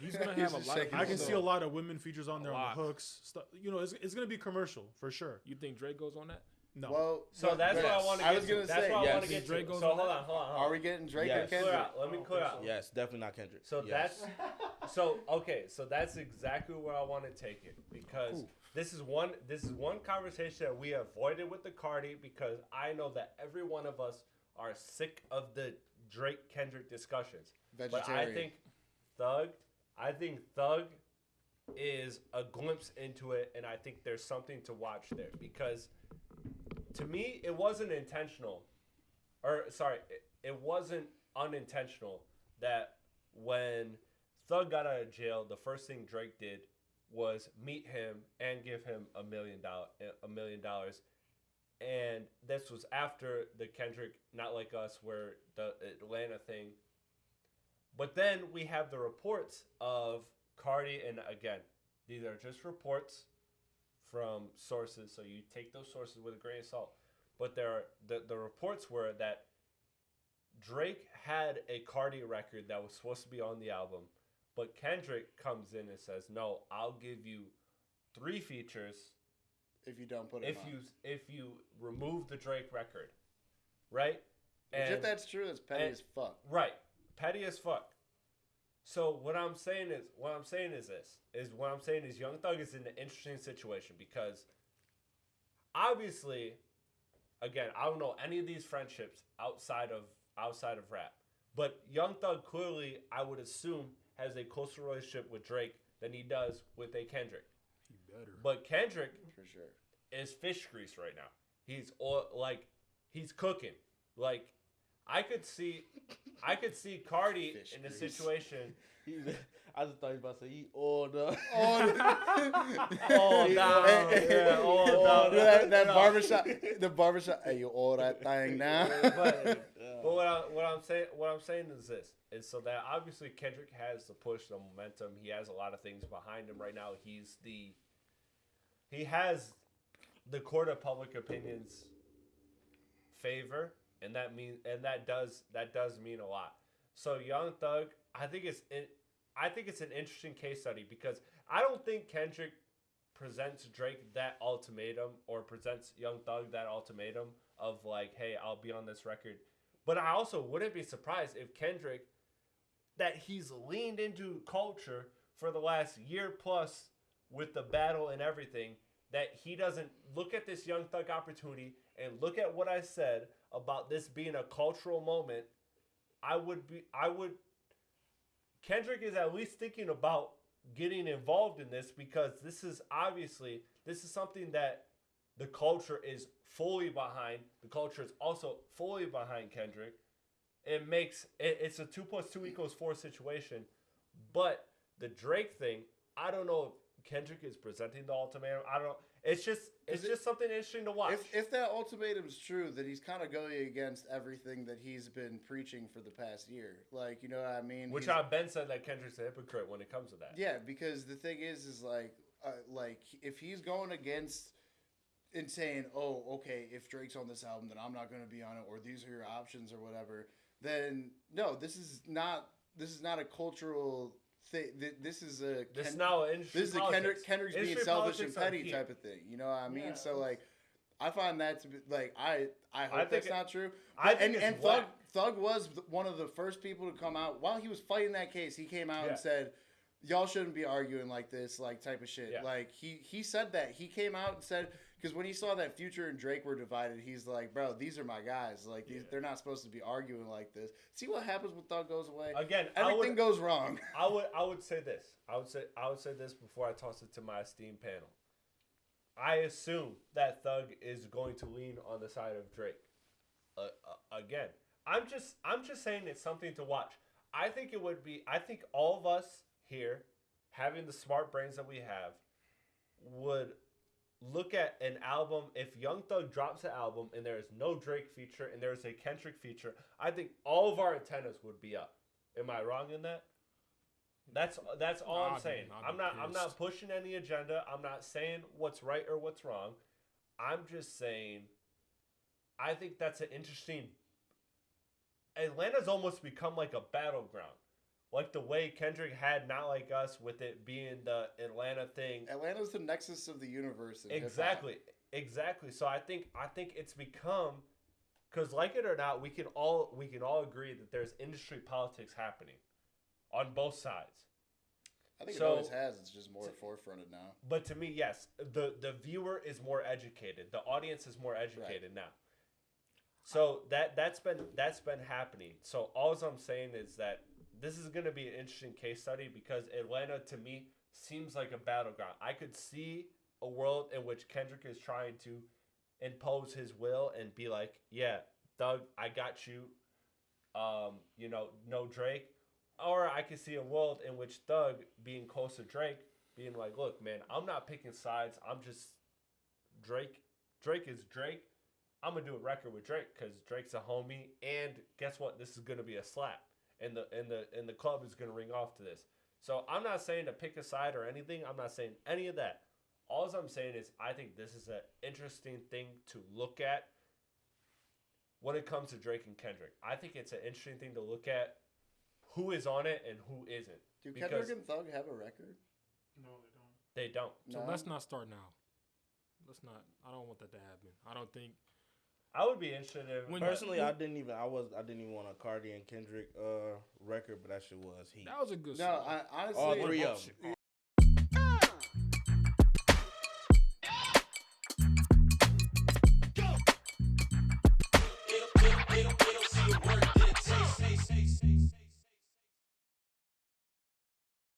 He's gonna have a lot. I can see a lot of women features on there on the hooks. Stuff. It's gonna be commercial for sure. You think Drake goes on that? No. Well, so that's what I want to get to. I was gonna say, yes. Drake goes so hold on. Are we getting Drake or Kendrick? Let me clear out. Yes, definitely not Kendrick. So yes. So that's exactly where I want to take it because this is one conversation that we avoided with the Cardi because I know that every one of us are sick of the Drake Kendrick discussions. Vegetarian. But I think Thug is a glimpse into it, and I think there's something to watch there because. To me, it wasn't intentional. It wasn't unintentional that when Thug got out of jail, the first thing Drake did was meet him and give him $1 million. And this was after the Kendrick Not Like Us, where the Atlanta thing. But then we have the reports of Cardi, and again, these are just reports from sources, so you take those sources with a grain of salt. But the reports were that Drake had a Cardi record that was supposed to be on the album, but Kendrick comes in and says, "No, I'll give you 3 features if you don't put it on. If you remove the Drake record, right?" And if that's true, it's petty as fuck. Right, petty as fuck. So what I'm saying is Young Thug is in an interesting situation because obviously, again, I don't know any of these friendships outside of rap, but Young Thug clearly, I would assume, has a closer relationship with Drake than he does with a Kendrick. He better. But Kendrick, for sure, is fish grease right now. He's cooking. Like I could see Cardi fish in a situation. I just thought he was about to say he all down. That barbershop. The barbershop. Hey, you all that thing now. But what I'm saying is this: is so that obviously Kendrick has the push, the momentum. He has a lot of things behind him right now. He has the court of public opinion's favor. And that does mean a lot. So Young Thug, I think it's an interesting case study because I don't think Kendrick presents Drake that ultimatum or presents Young Thug that ultimatum of like, hey, I'll be on this record. But I also wouldn't be surprised if Kendrick, that he's leaned into culture for the last year plus with the battle and everything, that he doesn't look at this Young Thug opportunity and look at what I said about this being a cultural moment. Kendrick is at least thinking about getting involved in this because this is something that the culture is fully behind. The culture is also fully behind Kendrick. It's a 2 + 2 = 4 situation. But the Drake thing, I don't know if Kendrick is presenting the ultimatum. I don't know. It's just something interesting to watch. If that ultimatum is true, that he's kind of going against everything that he's been preaching for the past year. Like, you know what I mean? Which I've been said that Kendrick's a hypocrite when it comes to that. Yeah, because the thing is like if he's going against and saying, oh, okay, if Drake's on this album, then I'm not going to be on it, or these are your options or whatever, then no, this is not a cultural thing. This is Kendrick's being selfish and petty type of thing. You know what I mean? Yeah, so like, I find that to be like I hope that's not true. And Thug was one of the first people to come out while he was fighting that case. He came out and said, y'all shouldn't be arguing like this, like type of shit. Yeah. Like he said that. He came out and said, because when he saw that Future and Drake were divided, he's like, bro, these are my guys. Like they're not supposed to be arguing like this. See what happens when Thug goes away? Again, everything goes wrong. I would say this. I would say this before I toss it to my esteemed panel. I assume that Thug is going to lean on the side of Drake. Again, I'm just saying it's something to watch. I think all of us here, having the smart brains that we have, would look at an album. If Young Thug drops an album and there is no Drake feature and there's a Kendrick feature, I think all of our antennas would be up. Am I wrong in that? That's all I'm saying. I'm not pushing any agenda. I'm not saying what's right or what's wrong. I'm just saying I think that's an interesting. Atlanta's almost become like a battleground like the way Kendrick had Not Like Us with it being the Atlanta thing. Atlanta's the nexus of the universe. Exactly. So I think it's become, because like it or not, we can all agree that there's industry politics happening on both sides. I think it always has. It's just more forefronted now. But to me, yes, the viewer is more educated. The audience is more educated now. So that's been happening. So all I'm saying is that this is going to be an interesting case study because Atlanta, to me, seems like a battleground. I could see a world in which Kendrick is trying to impose his will and be like, yeah, Thug, I got you. No Drake. Or I could see a world in which Thug, being close to Drake, being like, look, man, I'm not picking sides. I'm just Drake. Drake is Drake. I'm going to do a record with Drake because Drake's a homie. And guess what? This is going to be a slap. And the club is going to ring off to this. So I'm not saying to pick a side or anything. I'm not saying any of that. All I'm saying is I think this is an interesting thing to look at when it comes to Drake and Kendrick. I think it's an interesting thing to look at who is on it and who isn't. Do Kendrick and Thug have a record? No, they don't. So let's not start now. Let's not. I don't want that to happen. I don't think. I would be interested in. Personally, I didn't even want a Cardi and Kendrick record, but that shit was heat. That was a good song. No, honestly, all three of them.